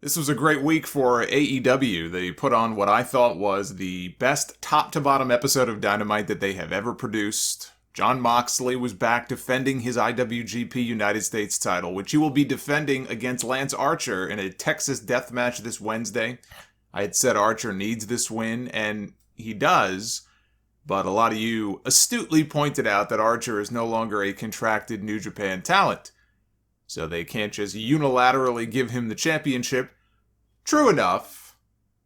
This was a great week for AEW. They put on what I thought was the best top-to-bottom episode of Dynamite that they have ever produced. Jon Moxley was back defending his IWGP United States title, which he will be defending against Lance Archer in a Texas death match this Wednesday. I had said Archer needs this win, and he does, but a lot of you astutely pointed out that Archer is no longer a contracted New Japan talent. So they can't just unilaterally give him the championship. True enough,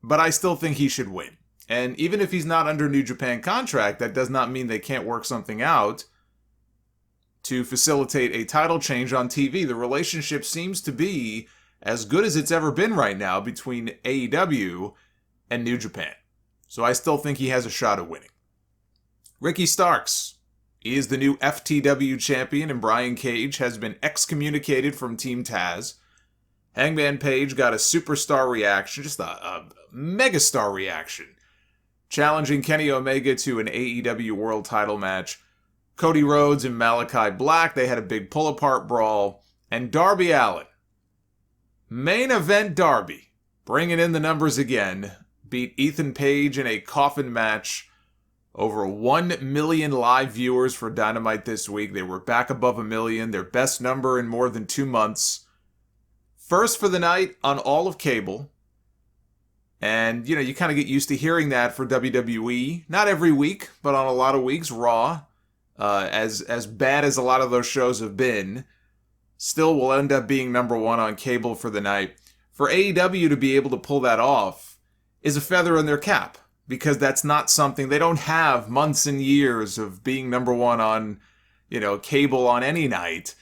but I still think he should win. And even if he's not under New Japan contract, that does not mean they can't work something out to facilitate a title change on TV. The relationship seems to be as good as it's ever been right now between AEW and New Japan. So I still think he has a shot at winning. Ricky Starks. He is the new FTW champion, and Brian Cage has been excommunicated from Team Taz. Hangman Page got a superstar reaction, just a megastar reaction, challenging Kenny Omega to an AEW World title match. Cody Rhodes and Malachi Black, they had a big pull-apart brawl. And Darby Allin, main event Darby, bringing in the numbers again, beat Ethan Page in a coffin match. Over 1 million live viewers for Dynamite this week. They were back above 1 million, their best number in more than 2 months. First for the night on all of cable. And, you kind of get used to hearing that for WWE. Not every week, but on a lot of weeks. Raw, as bad as a lot of those shows have been, still will end up being number 1 on cable for the night. For AEW to be able to pull that off is a feather in their cap. Because that's not something, they don't have months and years of being number 1 on, cable on any night.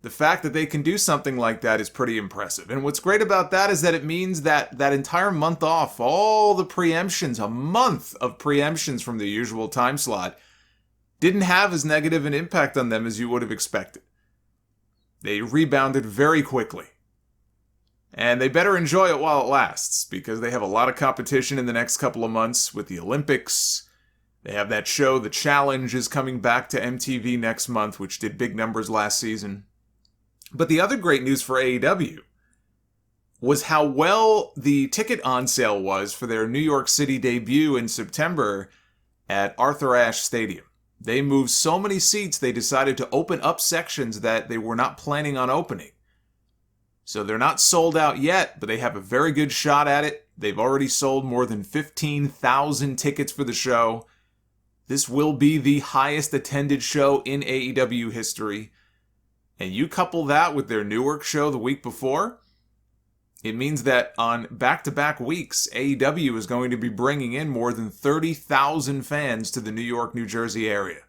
The fact that they can do something like that is pretty impressive. And what's great about that is that it means that that entire month off, all the preemptions, a month of preemptions from the usual time slot, didn't have as negative an impact on them as you would have expected. They rebounded very quickly. And they better enjoy it while it lasts, because they have a lot of competition in the next couple of months with the Olympics. They have that show, The Challenge, is coming back to MTV next month, which did big numbers last season. But the other great news for AEW was how well the ticket on sale was for their New York City debut in September at Arthur Ashe Stadium. They moved so many seats, they decided to open up sections that they were not planning on opening. So they're not sold out yet, but they have a very good shot at it. They've already sold more than 15,000 tickets for the show. This will be the highest attended show in AEW history. And you couple that with their Newark show the week before, it means that on back-to-back weeks, AEW is going to be bringing in more than 30,000 fans to the New York, New Jersey area.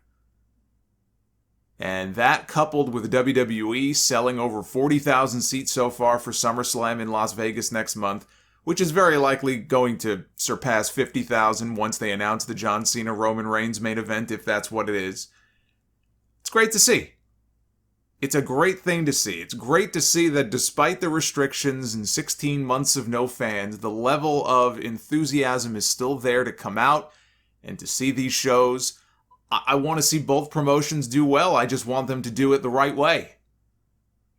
And that, coupled with WWE selling over 40,000 seats so far for Summerslam in Las Vegas next month, which is very likely going to surpass 50,000 once they announce the John Cena Roman Reigns main event, if that's what it is. It's great to see. It's a great thing to see. It's great to see that despite the restrictions and 16 months of no fans, the level of enthusiasm is still there to come out and to see these shows. I want to see both promotions do well. I just want them to do it the right way.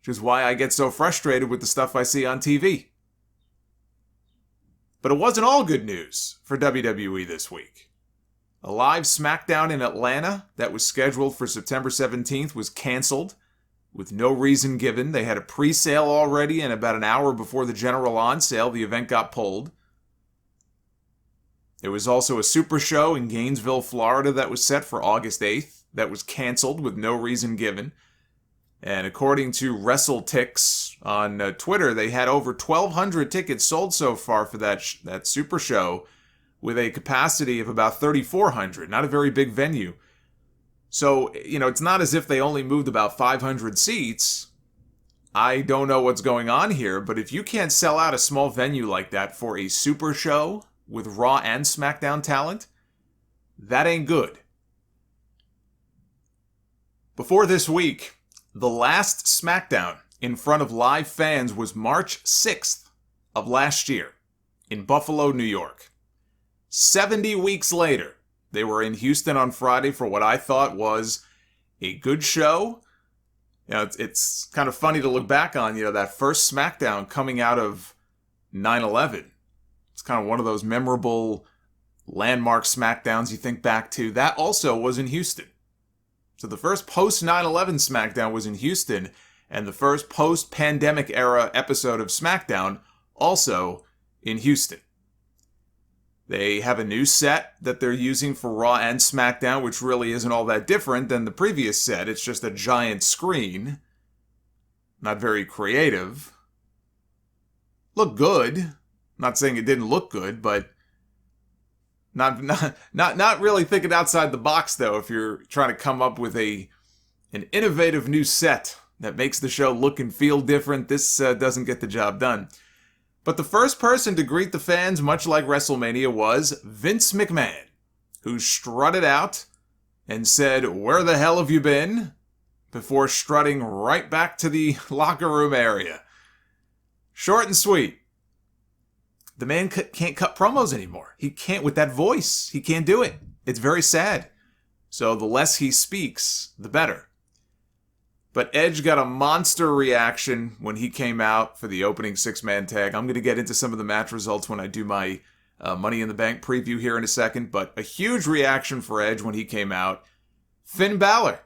Which is why I get so frustrated with the stuff I see on TV. But it wasn't all good news for WWE this week. A live SmackDown in Atlanta that was scheduled for September 17th was canceled with no reason given. They had a pre-sale already, and about an hour before the general on-sale, the event got pulled. There was also a super show in Gainesville, Florida that was set for August 8th that was canceled with no reason given. And according to WrestleTix on Twitter, they had over 1,200 tickets sold so far for that super show with a capacity of about 3,400. Not a very big venue. So, it's not as if they only moved about 500 seats. I don't know what's going on here, but if you can't sell out a small venue like that for a super show with Raw and SmackDown talent, that ain't good. Before this week, the last SmackDown in front of live fans was March 6th of last year in Buffalo, New York. 70 weeks later, they were in Houston on Friday for what I thought was a good show. It's kind of funny to look back on, that first SmackDown coming out of 9/11. It's kind of one of those memorable landmark SmackDowns you think back to. That also was in Houston. So the first post 9/11 SmackDown was in Houston, and the first post-pandemic era episode of SmackDown also in Houston. They have a new set that they're using for Raw and SmackDown, which really isn't all that different than the previous set. It's just a giant screen. Not very creative. Look good. Not saying it didn't look good, but not really thinking outside the box, though, if you're trying to come up with an innovative new set that makes the show look and feel different. This doesn't get the job done. But the first person to greet the fans, much like WrestleMania, was Vince McMahon, who strutted out and said, "Where the hell have you been?" before strutting right back to the locker room area. Short and sweet. The man can't cut promos anymore. He can't, with that voice. He can't do it. It's very sad. So the less he speaks, the better. But Edge got a monster reaction when he came out for the opening six-man tag. I'm going to get into some of the match results when I do my Money in the Bank preview here in a second. But a huge reaction for Edge when he came out. Finn Balor,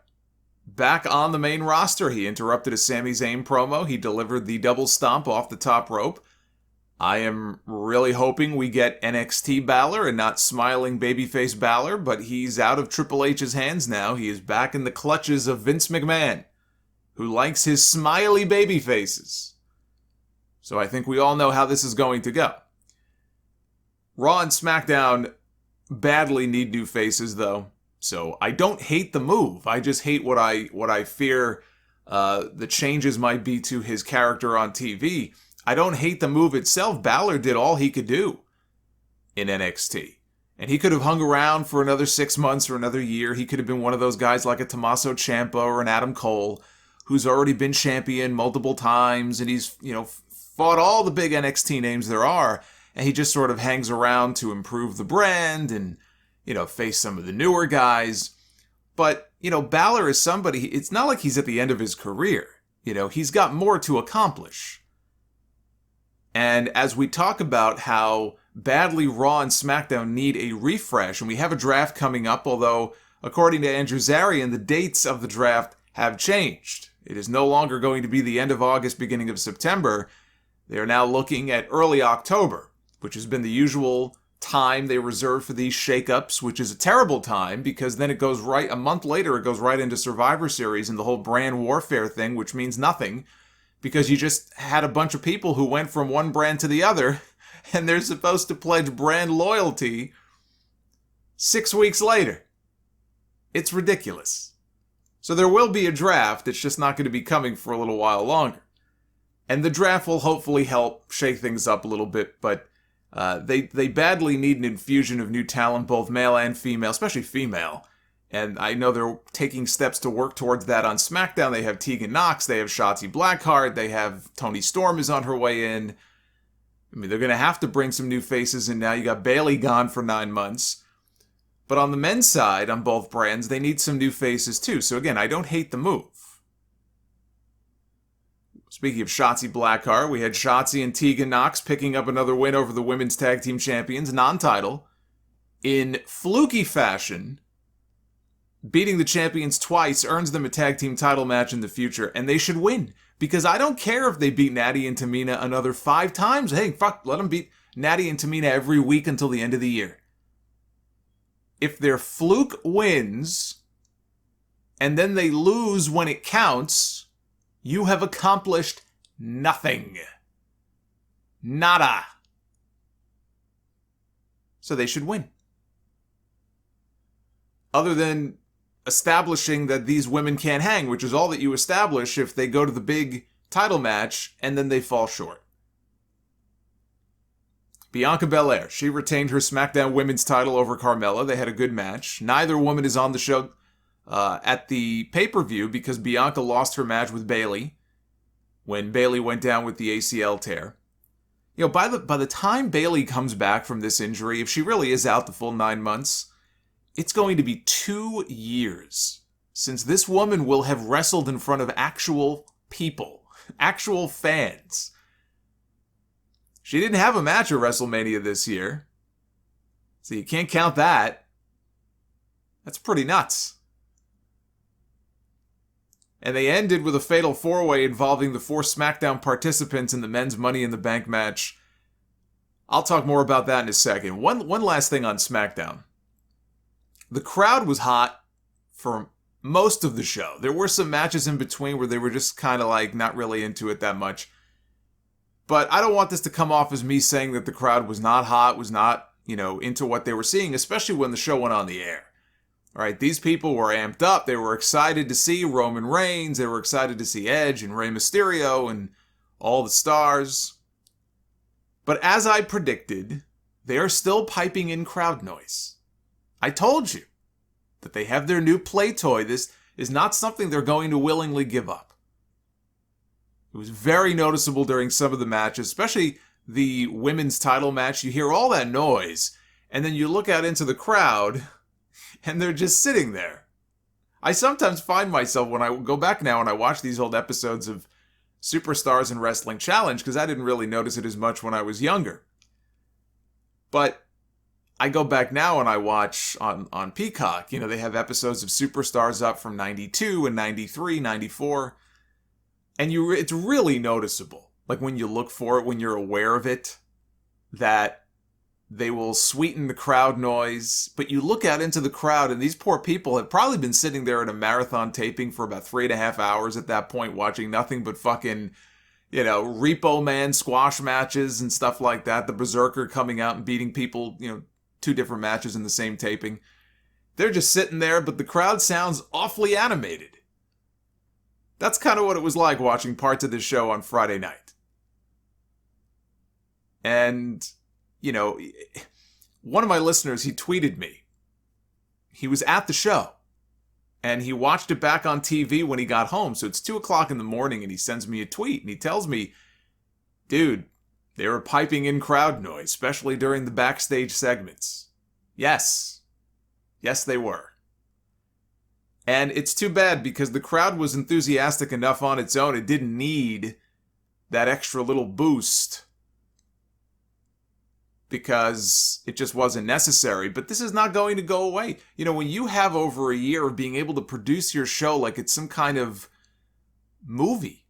back on the main roster. He interrupted a Sami Zayn promo. He delivered the double stomp off the top rope. I am really hoping we get NXT Balor and not smiling babyface Balor, but he's out of Triple H's hands now. He is back in the clutches of Vince McMahon, who likes his smiley baby faces. So I think we all know how this is going to go. Raw and SmackDown badly need new faces, though. So I don't hate the move. I just hate what I fear the changes might be to his character on TV. I don't hate the move itself. Balor did all he could do in NXT. And he could have hung around for another 6 months or another year. He could have been one of those guys like a Tommaso Ciampa or an Adam Cole, who's already been champion multiple times, and he's, fought all the big NXT names there are, and he just sort of hangs around to improve the brand and, face some of the newer guys. But, Balor is somebody, it's not like he's at the end of his career. He's got more to accomplish. And as we talk about how badly Raw and SmackDown need a refresh, and we have a draft coming up, although, according to Andrew Zarian, the dates of the draft have changed. It is no longer going to be the end of August, beginning of September. They are now looking at early October, which has been the usual time they reserve for these shakeups, which is a terrible time because then it goes right, a month later, it goes right into Survivor Series and the whole brand warfare thing, which means nothing because you just had a bunch of people who went from one brand to the other and they're supposed to pledge brand loyalty 6 weeks later. It's ridiculous. So there will be a draft, it's just not going to be coming for a little while longer. And the draft will hopefully help shake things up a little bit, but they badly need an infusion of new talent, both male and female, especially female. And I know they're taking steps to work towards that on SmackDown. They have Tegan Nox, they have Shotzi Blackheart, they have Toni Storm is on her way in. I mean, they're going to have to bring some new faces in now. You got Bayley gone for 9 months. But on the men's side, on both brands, they need some new faces too. So again, I don't hate the move. Speaking of Shotzi Blackheart, we had Shotzi and Tegan Nox picking up another win over the women's tag team champions, non-title, in fluky fashion. Beating the champions twice earns them a tag team title match in the future, and they should win. Because I don't care if they beat Natty and Tamina another 5 times. Hey, fuck, let them beat Natty and Tamina every week until the end of the year. If their fluke wins, and then they lose when it counts, you have accomplished nothing. Nada. So they should win. Other than establishing that these women can't hang, which is all that you establish if they go to the big title match and then they fall short. Bianca Belair, she retained her SmackDown Women's title over Carmella. They had a good match. Neither woman is on the show at the pay-per-view because Bianca lost her match with Bayley when Bayley went down with the ACL tear. By the time Bayley comes back from this injury, if she really is out the full 9 months, it's going to be 2 years since this woman will have wrestled in front of actual people, actual fans. She didn't have a match at WrestleMania this year. So you can't count that. That's pretty nuts. And they ended with a fatal four-way involving the 4 SmackDown participants in the men's Money in the Bank match. I'll talk more about that in a second. One last thing on SmackDown. The crowd was hot for most of the show. There were some matches in between where they were just kind of like not really into it that much. But I don't want this to come off as me saying that the crowd was not hot, was not, into what they were seeing, especially when the show went on the air. All right, these people were amped up. They were excited to see Roman Reigns. They were excited to see Edge and Rey Mysterio and all the stars. But as I predicted, they are still piping in crowd noise. I told you that they have their new play toy. This is not something they're going to willingly give up. It was very noticeable during some of the matches, especially the women's title match. You hear all that noise, and then you look out into the crowd, and they're just sitting there. I sometimes find myself, when I go back now and I watch these old episodes of Superstars and Wrestling Challenge, because I didn't really notice it as much when I was younger. But I go back now and I watch on Peacock. They have episodes of Superstars up from 92 and 93, 94. And it's really noticeable. Like when you look for it, when you're aware of it, that they will sweeten the crowd noise. But you look out into the crowd and these poor people have probably been sitting there at a marathon taping for about 3.5 hours at that point, watching nothing but fucking, Repo Man squash matches and stuff like that. The Berserker coming out and beating people, 2 different matches in the same taping. They're just sitting there, but the crowd sounds awfully animated. That's kind of what it was like watching parts of this show on Friday night. And, one of my listeners, he tweeted me. He was at the show. And he watched it back on TV when he got home. So it's 2 o'clock in the morning and he sends me a tweet. And he tells me, dude, they were piping in crowd noise, especially during the backstage segments. Yes. Yes, they were. And it's too bad because the crowd was enthusiastic enough on its own. It didn't need that extra little boost because it just wasn't necessary. But this is not going to go away. When you have over a year of being able to produce your show like it's some kind of movie,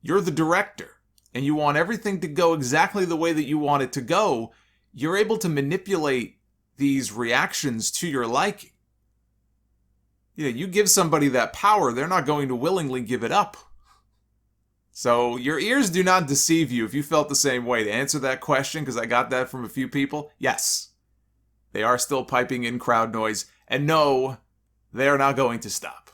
you're the director, and you want everything to go exactly the way that you want it to go, you're able to manipulate these reactions to your liking. You give somebody that power, they're not going to willingly give it up. So your ears do not deceive you if you felt the same way. To answer that question, because I got that from a few people, yes, they are still piping in crowd noise. And no, they are not going to stop.